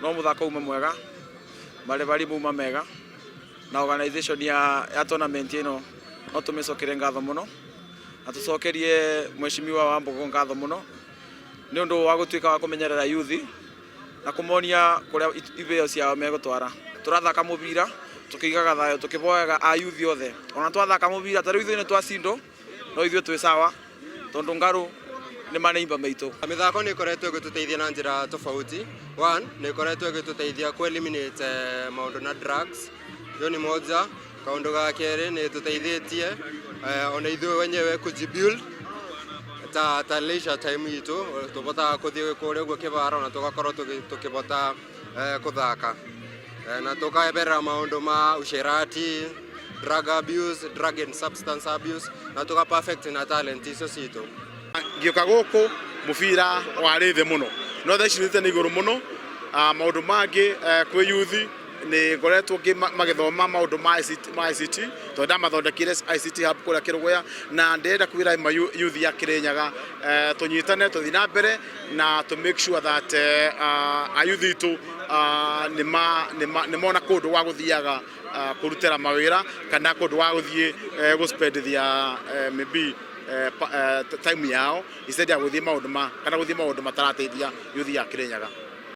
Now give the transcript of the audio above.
no muthako uma mwega marevali muma mega na organization ya tournament ino no tumicokere ngatho muno na tucokerie mheshimiwa wa Mbogo ngatho muno ni undu wa gutuika wa kumenyerera youth na kumonia kuria iveo ciao megutwara. Turathaka mubira tukigaga thayo tukiboyaga a youth othe ona twathaka mubira tari ithuĩ nĩ twacindo no ithuĩ twĩ sawa tondu ngaru ni maneimba maitu. Mithako ni ikoretwo igituteithia na njira tofauti. One, ni ikoretwo igituteithia ku eliminate maundu na drugs. Hiyo ni moja. Kaundu ga keri ni tuteithĩtie ona ithuĩ wenyewe kujibuild ta leisure time itu tubota kuthii kuria guo kibaro na tugakorwo tukibota kuthaka na tukaeberera maundu ma usherati, drug abuse, drug and substance abuse na tuka perfect na talent icio citu. Ngioka guku mubira wari thi muno no tha ici ni iguru muno maundu mangi kwi youth ni ngoretwo magithoma maundu ma ICT to ndamathondekire ICT hub kuria Kirugoya na ndenda kwira youth ya Kirinyaga tunyitane tuthi na mbere na to make sure that a youth itu ni mona kundu gwa guthiaga kurutira mawira kana kundu gwa guthie guspendithia maybe time yao instead ya guthie maundu kana guthie maundu matarateithia youth ya Kirinyaga.